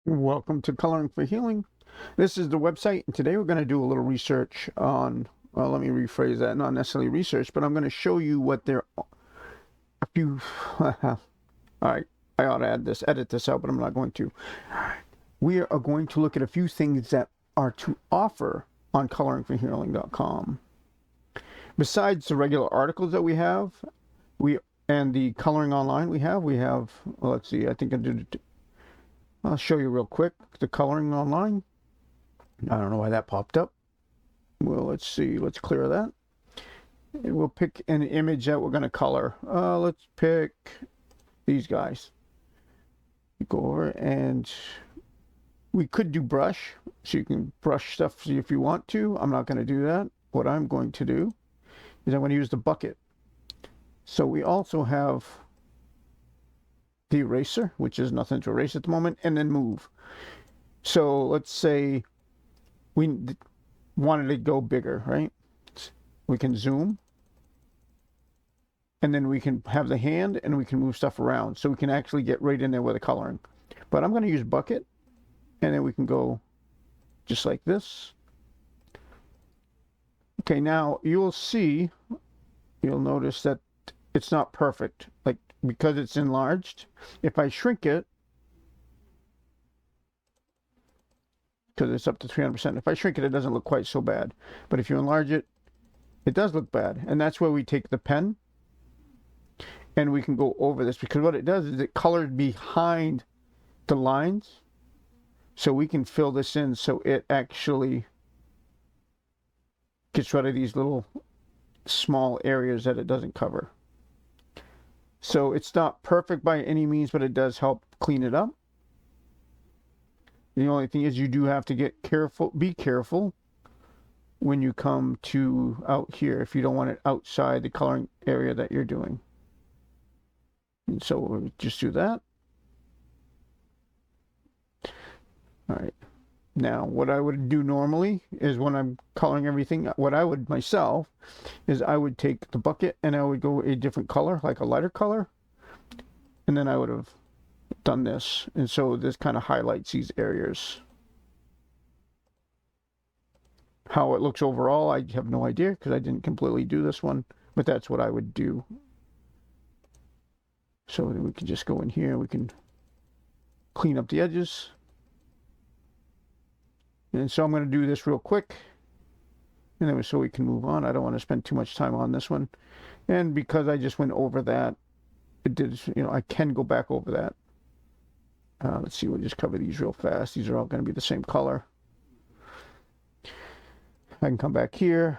Welcome to Coloring for Healing. This is the website, and today we're going to do a little research on, well, let me rephrase that, not necessarily research, but I'm going to show you what there are a few, all right, I ought to edit this out, but I'm not going to. We are going to look at a few things that are to offer on coloringforhealing.com. Besides the regular articles that we have, and the coloring online we have, well, let's see, I think I'll show you real quick the coloring online. I don't know why that popped up. Well, let's see. Let's clear that. And we'll pick an image that we're going to color. Let's pick these guys. You go over and we could do brush. So you can brush stuff if you want to. I'm not going to do that. What I'm going to do is I'm going to use the bucket. So we also have the eraser, which is nothing to erase at the moment, and then move. So let's say we wanted to go bigger, right? We can zoom, and then we can have the hand, and we can move stuff around. So we can actually get right in there with the coloring. But I'm going to use bucket, and then we can go just like this. Okay, now you'll notice that it's not perfect, like because it's enlarged. If I shrink it, because it's up to 300%. If I shrink it, it doesn't look quite so bad. But if you enlarge it, it does look bad. And that's where we take the pen and we can go over this, because what it does is it colors behind the lines. So we can fill this in so it actually gets rid of these little small areas that it doesn't cover. So it's not perfect by any means, but it does help clean it up. The only thing is you do have to be careful when you come to out here if you don't want it outside the coloring area that you're doing. And so we'll just do that. All right. Now, what I would do normally is when I'm coloring everything, what I would myself is I would take the bucket and I would go a different color, like a lighter color, and then I would have done this. And so this kind of highlights these areas. How it looks overall, I have no idea because I didn't completely do this one, but that's what I would do. So we can just go in here, we can clean up the edges. And so I'm going to do this real quick, and then so we can move on. I don't want to spend too much time on this one. And because I just went over that, it did, I can go back over that. Let's see, we'll just cover these real fast. These are all going to be the same color. I can come back here,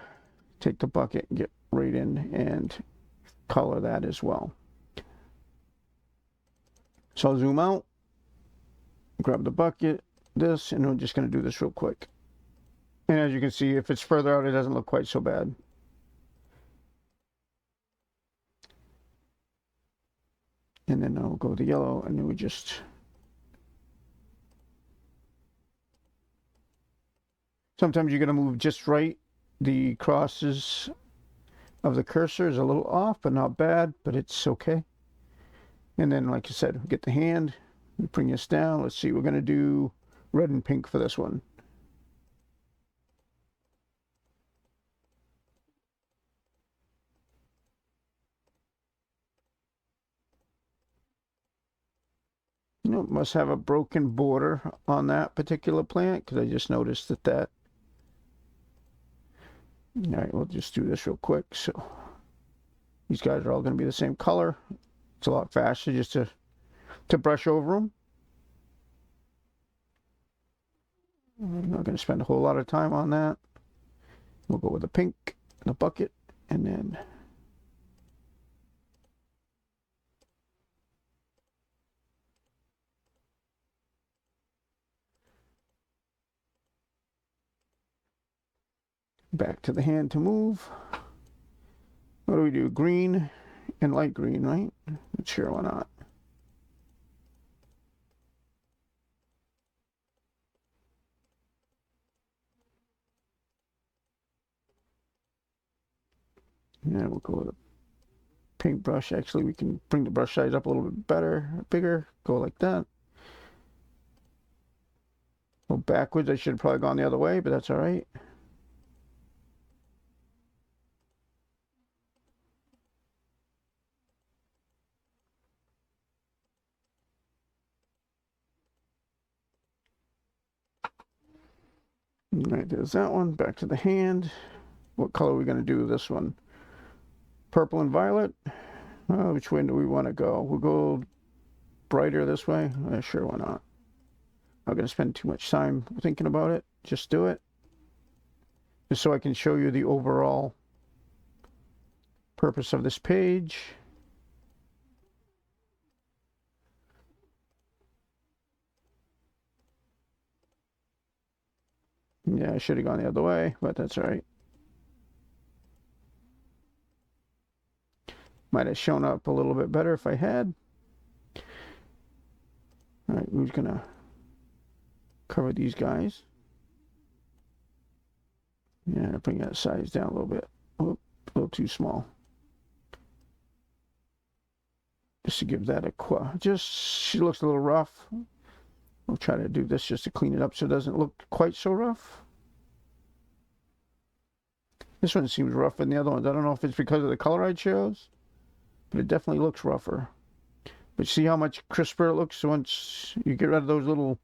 take the bucket, and get right in and color that as well. So I'll zoom out, grab the bucket, this, and we're just going to do this real quick. And as you can see, if it's further out, it doesn't look quite so bad. And then I'll go to yellow, and then we just sometimes you're going to move just right. The crosses of the cursor is a little off, but not bad, but it's okay. And then, like I said, get the hand, bring this down. Let's see, we're going to do red and pink for this one. Must have a broken border on that particular plant because I just noticed that. All right, we'll just do this real quick. So these guys are all going to be the same color. It's a lot faster just to brush over them. I'm not going to spend a whole lot of time on that. We'll go with the pink, the bucket, and then back to the hand to move. What do we do? Green and light green, right? Sure, why not? And we'll go with a paintbrush. Actually, we can bring the brush size up a little bit bigger, go like that. Go backwards. I should have probably gone the other way, but that's all right. All right, there's that one. Back to the hand. What color are we going to do this one? Purple and violet. Which way do we want to go? We'll go brighter this way. Sure, why not? I'm not going to spend too much time thinking about it. Just do it. Just so I can show you the overall purpose of this page. Yeah, I should have gone the other way, but that's all right. Might have shown up a little bit better if I had. All right, we're gonna cover these guys. Yeah, bring that size down a little bit. Oh, a little too small. Just to give that a she looks a little rough. We'll try to do this just to clean it up so it doesn't look quite so rough. This one seems rougher than the other ones. I don't know if it's because of the color I chose, but it definitely looks rougher. But see how much crisper it looks once you get rid of those little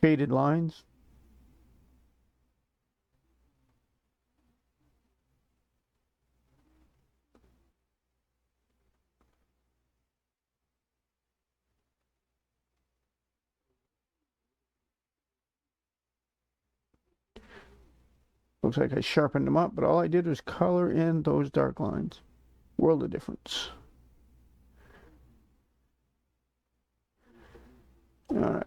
faded lines? Looks like I sharpened them up, but all I did was color in those dark lines. World of difference. All right.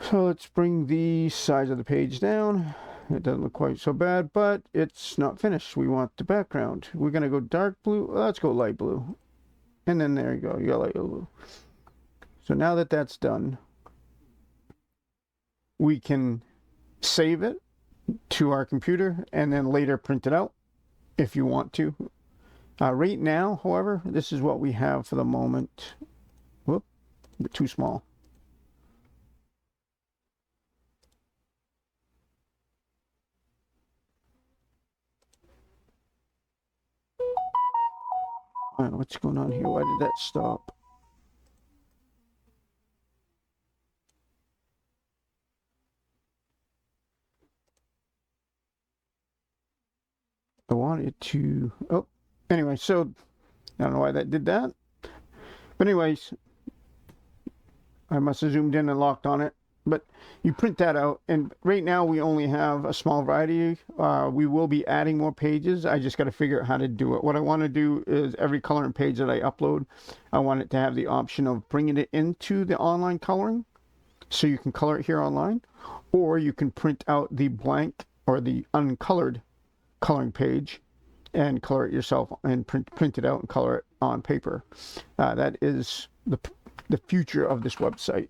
So let's bring the size of the page down. It doesn't look quite so bad, but it's not finished. We want the background. We're going to go dark blue. Let's go light blue. And then there you go. You got light blue. So now that that's done, we can save it to our computer and then later print it out if you want to. Right now, however, this is what we have for the moment. Whoop, too small. What's going on here? Why did that stop? I wanted to... Oh, anyway, so I don't know why that did that. But anyways, I must have zoomed in and locked on it. But you print that out, and right now we only have a small variety. We will be adding more pages. I just got to figure out how to do it. What I want to do is every coloring page that I upload, I want it to have the option of bringing it into the online coloring, so you can color it here online, or you can print out the blank or the uncolored coloring page and color it yourself and print it out and color it on paper. That is the future of this website.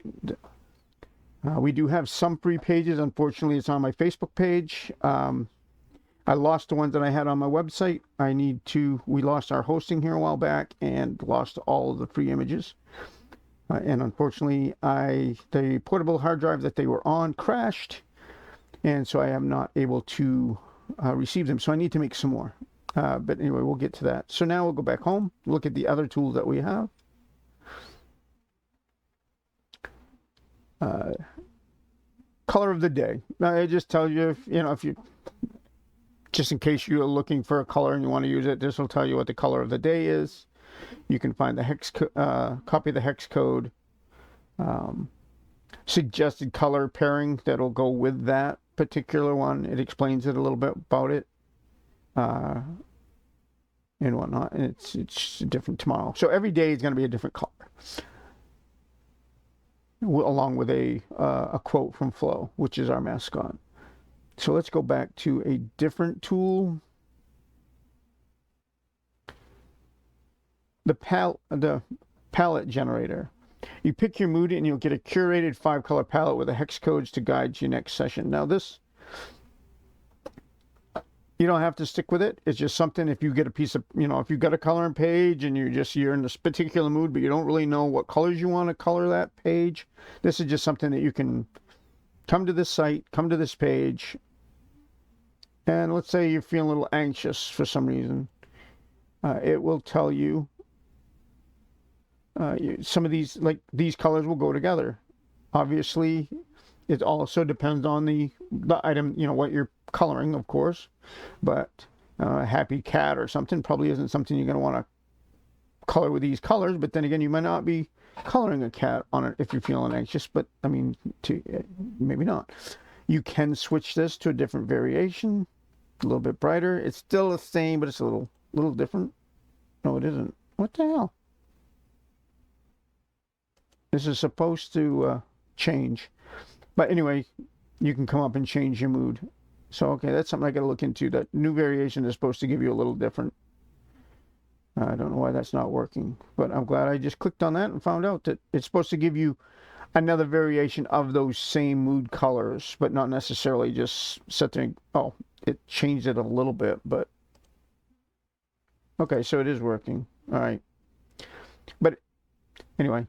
We do have some free pages. Unfortunately, it's on my Facebook page. I lost the ones that I had on my website. We lost our hosting here a while back and lost all of the free images. And unfortunately, the portable hard drive that they were on crashed. And so I am not able to receive them. So I need to make some more. But anyway, we'll get to that. So now we'll go back home, look at the other tools that we have. Color of the day. I just tell you, if you, just in case you're looking for a color and you want to use it, this will tell you what the color of the day is. You can find the copy of the hex code, suggested color pairing that'll go with that particular one. It explains it a little bit about it, and whatnot. And it's different tomorrow. So every day is going to be a different color, along with a quote from Flo, which is our mascot. So let's go back to a different tool. The palette generator. You pick your mood and you'll get a curated 5-color palette with the hex codes to guide your next session. Now this You don't have to stick with it. It's just something, if you get a piece of, if you've got a coloring page and you're in this particular mood, but you don't really know what colors you want to color that page, this is just something that you can come to this site, come to this page, and let's say you're feeling a little anxious for some reason. It will tell you, some of these, like these colors will go together. Obviously, it also depends on the item, what you're coloring, of course, but a happy cat or something probably isn't something you're going to want to color with these colors, but then again, you might not be coloring a cat on it if you're feeling anxious, but I mean, maybe not. You can switch this to a different variation, a little bit brighter. It's still the same, but it's a little different. No, it isn't. What the hell? This is supposed to change. But anyway, you can come up and change your mood. So, okay, that's something I got to look into. That new variation is supposed to give you a little different. I don't know why that's not working, but I'm glad I just clicked on that and found out that it's supposed to give you another variation of those same mood colors, but not necessarily just set there. Oh, it changed it a little bit, but okay, so it is working. All right. But anyway,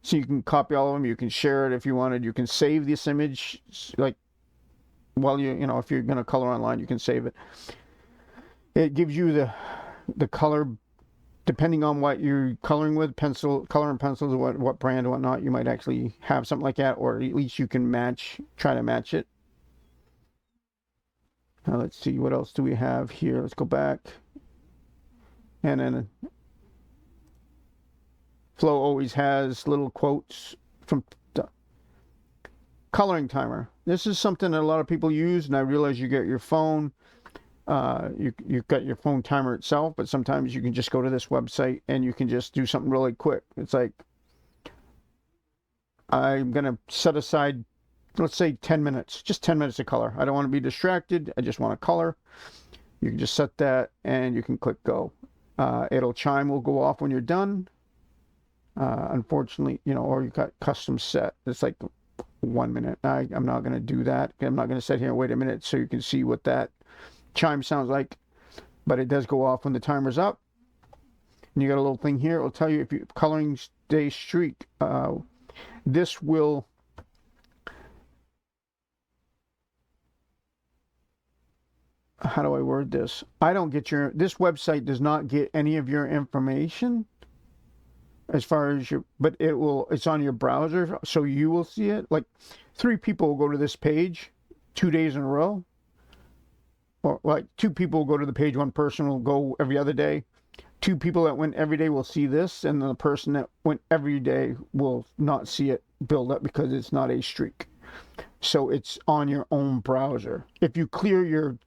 so you can copy all of them. You can share it if you wanted. You can save this image, like while if you're going to color online, you can save it. It gives you the color depending on what you're coloring with, coloring pencils, what brand or whatnot. You might actually have something like that, or at least you can try to match it. Now let's see, what else do we have here? Let's go back. And then Flow always has little quotes from the coloring timer. This is something that a lot of people use, and I realize you get your phone. You've got your phone timer itself, but sometimes you can just go to this website and you can just do something really quick. It's like, I'm going to set aside, let's say 10 minutes, just 10 minutes to color. I don't want to be distracted. I just want to color. You can just set that and you can click go. Chime will go off when you're done. Unfortunately, or you got custom set. It's like 1 minute. I'm not going to do that. I'm not going to sit here and wait a minute so you can see what that chime sounds like, but it does go off when the timer's up. And you got a little thing here. It'll tell you if you're coloring day streak. This will how do I word this? I don't get this website does not get any of your information as far as but it's on your browser, so you will see it. Like 3 people will go to this page 2 days in a row. Or like 2 people will go to the page, 1 person will go every other day. 2 people that went every day will see this, and the person that went every day will not see it build up because it's not a streak. So it's on your own browser. If you clear your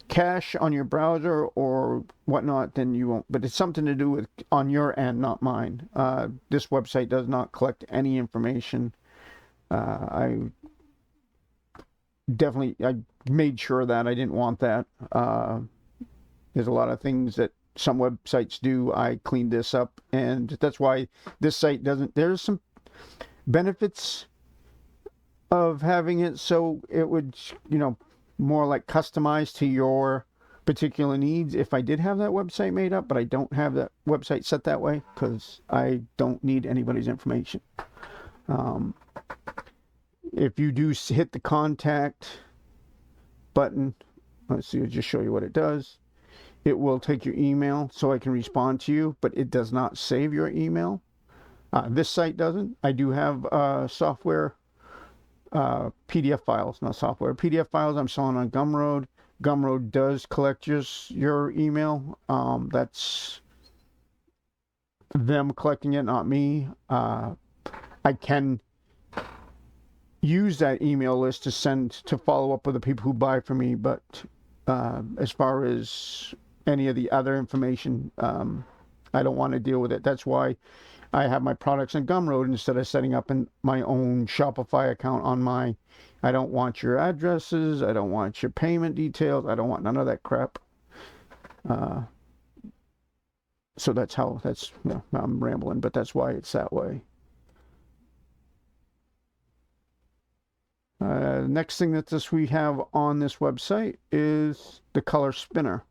cache on your browser or whatnot, then you won't. But it's something to do with on your end, not mine. This website does not collect any information. I made sure that I didn't want that. There's a lot of things that some websites do. I cleaned this up, and that's why this site doesn't. There's some benefits of having it, so it would, more like customized to your particular needs if I did have that website made up, but I don't have that website set that way because I don't need anybody's information. If you do hit the contact button, let's see, I'll just show you what it does. It will take your email so I can respond to you, but it does not save your email. This site doesn't. I do have software, PDF files, not software. PDF files I'm selling on Gumroad. Gumroad does collect your email. That's them collecting it, not me. I can use that email list to follow up with the people who buy from me, but as far as any of the other information, I don't want to deal with it. That's why I have my products in Gumroad instead of setting up my own Shopify account on my. I don't want your addresses. I don't want your payment details. I don't want none of that crap. So I'm rambling, but that's why it's that way. Next thing that we have on this website is the color spinner.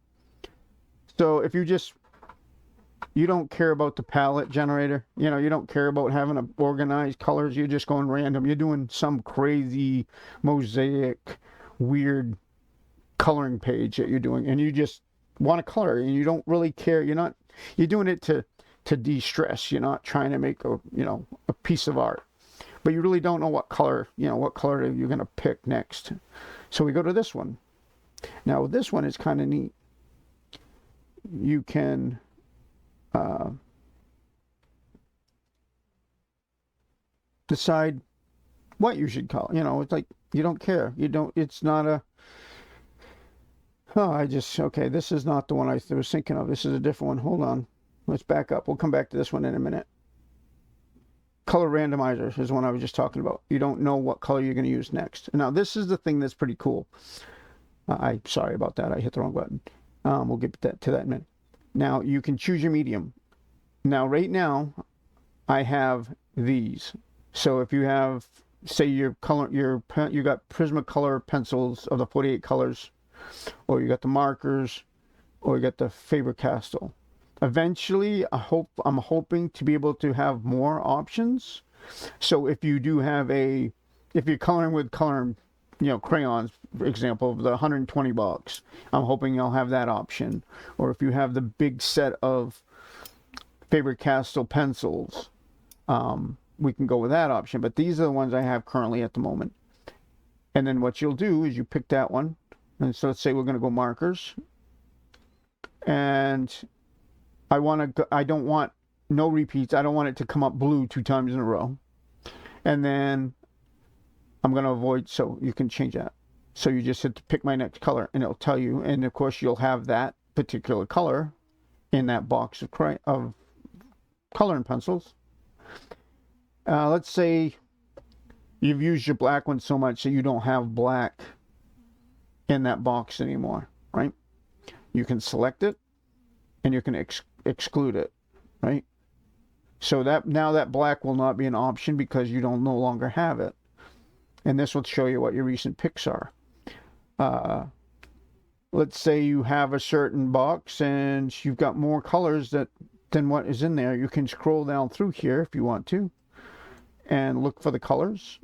So if you don't care about the palette generator, you know, you don't care about having to organize colors, you're just going random. You're doing some crazy mosaic, weird coloring page that you're doing, and you just want to color, and you don't really care. You're doing it to de-stress. You're not trying to make a piece of art, but you really don't know what color you're going to pick next. So we go to this one. Now this one is kind of neat. You can decide what you should color. It's like you don't care. It's not a, okay, this is not the one I was thinking of. This is a different one. Hold on. Let's back up. We'll come back to this one in a minute. Color randomizer is the one I was just talking about. You don't know what color you're going to use next. Now, this is the thing that's pretty cool. Sorry about that. I hit the wrong button. We'll get to that in a minute. Now, you can choose your medium. Now, right now, I have these. So if you have, say, you got Prismacolor pencils of the 48 colors, or you got the markers, or you got the Faber-Castell. Eventually, I'm hoping to be able to have more options. So if you do have if you're coloring with crayons, for example, of the $120, I'm hoping you'll have that option. Or if you have the big set of Faber-Castell pencils, we can go with that option. But these are the ones I have currently at the moment. And then what you'll do is you pick that one. And so let's say we're going to go markers. And I don't want no repeats. I don't want it to come up blue 2 times in a row. And then I'm going to avoid, so you can change that. So you just hit to pick my next color and it'll tell you. And of course you'll have that particular color in that box of coloring pencils. Let's say you've used your black one so much that you don't have black in that box anymore, right? You can select it and you can exclude it, right? So now that black will not be an option because you don't no longer have it. And this will show you what your recent picks are. Let's say you have a certain box and you've got more colors than what is in there. You can scroll down through here if you want to and look for the colors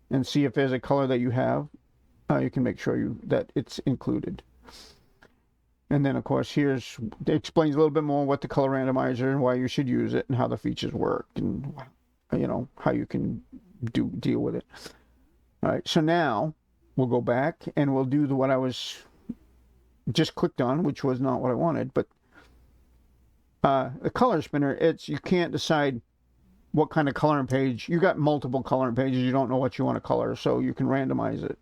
and see if there's a color that you have. You can make sure that it's included. And then, of course, it explains a little bit more what the color randomizer and why you should use it and how the features work and, how you can deal with it. All right, so now we'll go back and we'll do what I was just clicked on, which was not what I wanted. But the color spinner, you can't decide what kind of coloring page. You got multiple coloring pages. You don't know what you want to color, so you can randomize it.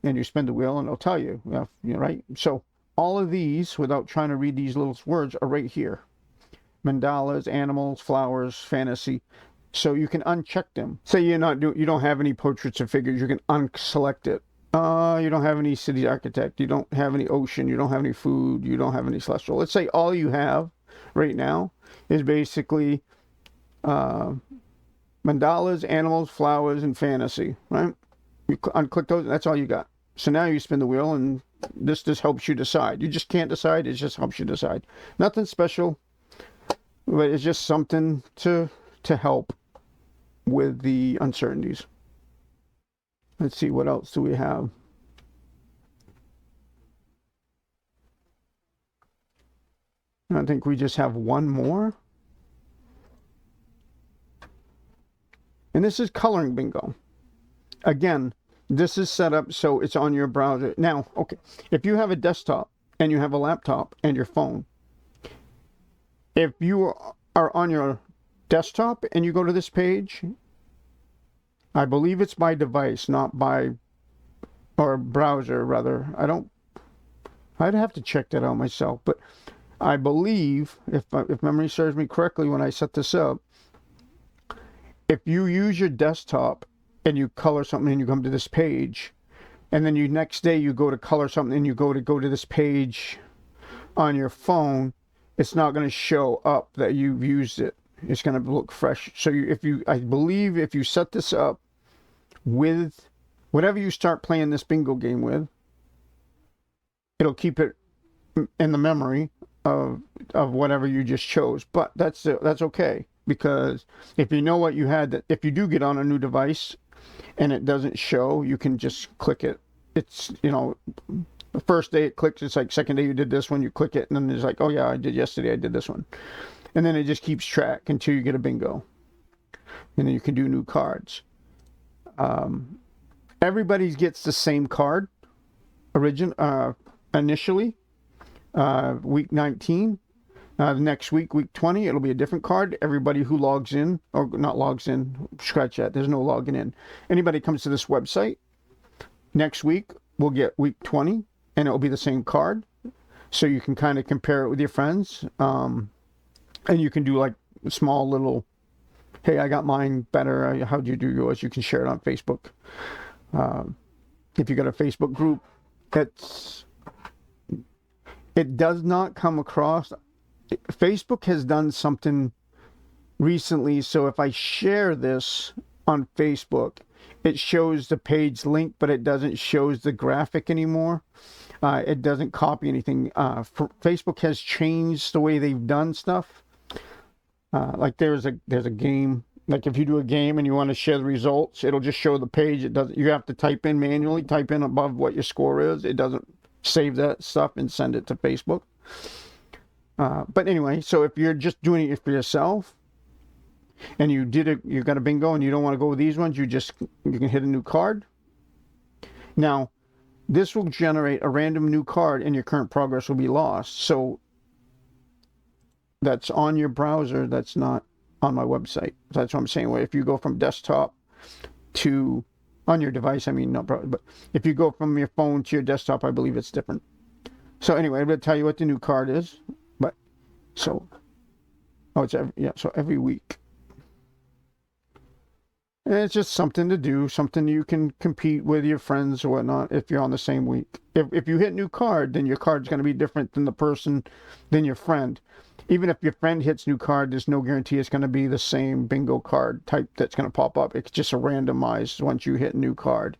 And you spin the wheel and it'll tell you, right? So all of these, without trying to read these little words, are right here. Mandalas, animals, flowers, fantasy. So you can uncheck them. Say you don't have any portraits or figures, you can unselect it. You don't have any city architect, you don't have any ocean, you don't have any food, you don't have any celestial. Let's say all you have right now is basically mandalas, animals, flowers, and fantasy, right? You unclick those, and that's all you got. So now you spin the wheel, and this just helps you decide. You just can't decide, it just helps you decide. Nothing special, but it's just something to help with the uncertainties. Let's see, what else do we have? I think we just have one more. And this is coloring bingo. Again, this is set up so it's on your browser. Now, okay, if you have a desktop and you have a laptop and your phone, if you are on your desktop and you go to this page, I believe it's by device, not by, or browser rather. I'd have to check that out myself, but I believe, if memory serves me correctly when I set this up, if you use your desktop and you color something and you come to this page, and then next day you go to color something and you go to this page on your phone, it's not going to show up that you've used it. It's going to look fresh. So I believe if you set this up with whatever you start playing this bingo game with, it'll keep it in the memory of whatever you just chose. But that's okay, because if you know what you had, that if you do get on a new device and it doesn't show, you can just click it. It's, the first day it clicks, it's like second day you did this one, you click it, and then it's like, oh yeah, I did yesterday, I did this one. And then it just keeps track until you get a bingo. And then you can do new cards. Everybody gets the same card initially, week 19. Next week, week 20, it'll be a different card. Everybody who logs in, or not logs in, scratch that, there's no logging in. Anybody comes to this website, next week we'll get week 20, and it'll be the same card. So you can kind of compare it with your friends. And you can do like small little, hey, I got mine better. How'd you do yours? You can share it on Facebook. If you got a Facebook group, it does not come across. Facebook has done something recently. So if I share this on Facebook, it shows the page link, but it doesn't show the graphic anymore. It doesn't copy anything. Facebook has changed the way they've done stuff. Like there's a game. Like if you do a game and you want to share the results, it'll just show the page. It doesn't. You have to type in manually. Type in above what your score is. It doesn't save that stuff and send it to Facebook. But anyway, so if you're just doing it for yourself, and you got a bingo and you don't want to go with these ones, you can hit a new card. Now, this will generate a random new card, and your current progress will be lost. So that's on your browser. That's not on my website. That's what I'm saying. If you go from desktop to on your device, I mean, not probably, but if you go from your phone to your desktop, I believe it's different. So anyway, I'm going to tell you what the new card is. But so, it's every week. And it's just something to do, something you can compete with your friends or whatnot if you're on the same week. If you hit new card, then your card's going to be different than your friend. Even if your friend hits new card, there's no guarantee it's going to be the same bingo card type that's going to pop up. It's just a randomized once you hit new card.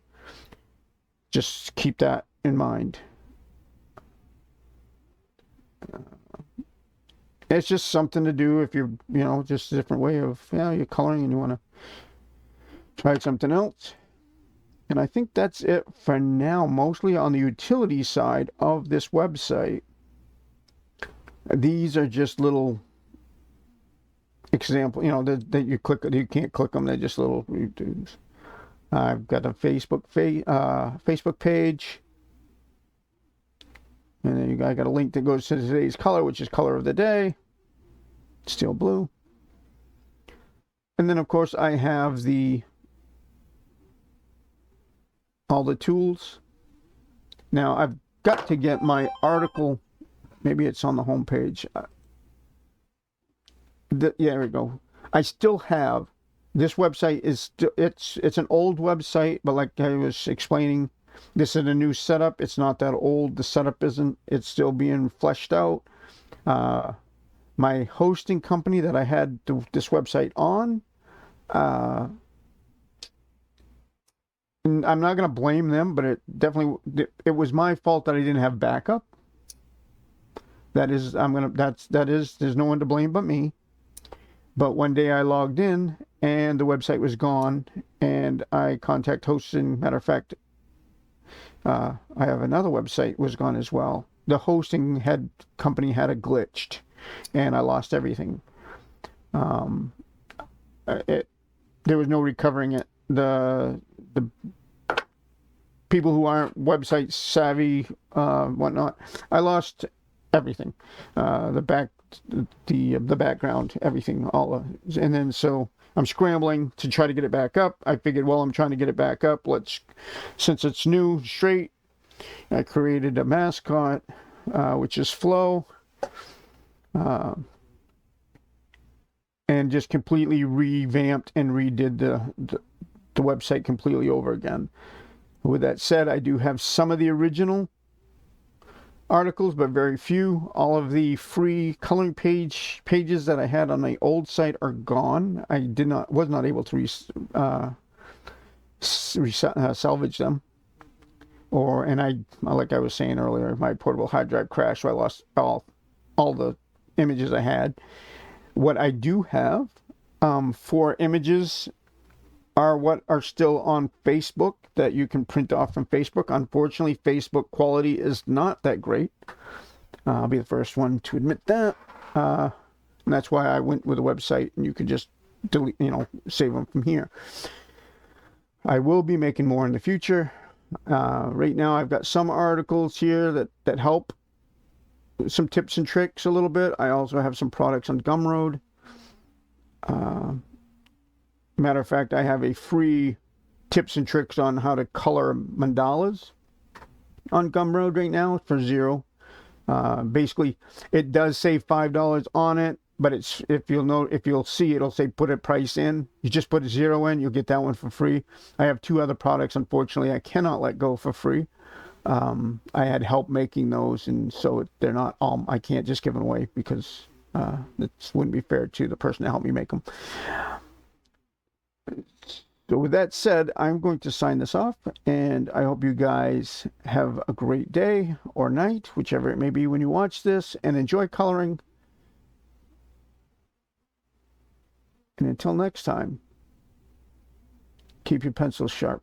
Just keep that in mind. It's just something to do if you're, just a different way of, you're coloring and you want to try something else. And I think that's it for now, mostly on the utility side of this website. These are just little example, that you click, you can't click them. They're just little YouTubes. I've got a Facebook page. And then I got a link that goes to today's color, which is color of the day. Steel blue. And then, of course, I have all the tools. Now, I've got to get my article. Maybe it's on the home page. There we go. I still have, this website is it's an old website, but like I was explaining, this is a new setup. It's not that old. The setup isn't. It's still being fleshed out. My hosting company that I had this website on, I'm not going to blame them, but it was my fault that I didn't have backup. There's no one to blame but me. But one day I logged in and the website was gone, and I contact hosting. Matter of fact, I have another website was gone as well. The hosting company had a glitched, and I lost everything. There was no recovering it. The people who aren't website savvy, whatnot, I lost everything. The background, everything, and then so I'm scrambling to try to get it back up. I figured, well, I'm trying to get it back up. Since it's new, straight, I created a mascot, which is Flo, and just completely revamped and redid the website completely over again. With that said, I do have some of the original articles, but very few. All of the free coloring pages that I had on my old site are gone. I was not able to salvage them. And like I was saying earlier, my portable hard drive crashed, so I lost all the images I had. What I do have, 4 images are what are still on Facebook that you can print off from Facebook. Unfortunately, Facebook quality is not that great. I'll be the first one to admit that. And that's why I went with a website, and you can just delete, save them from here. I will be making more in the future. Right now, I've got some articles here that help, some tips and tricks a little bit. I also have some products on Gumroad. Matter of fact, I have a free tips and tricks on how to color mandalas on Gumroad right now for $0. Basically, it does say $5 on it, but if you'll see, it'll say put a price in. You just put a 0 in, you'll get that one for free. I have 2 other products, unfortunately, I cannot let go for free. I had help making those, and so they're not all. I can't just give them away because it wouldn't be fair to the person that helped me make them. So with that said, I'm going to sign this off, and I hope you guys have a great day or night, whichever it may be when you watch this, and enjoy coloring. And until next time, keep your pencils sharp.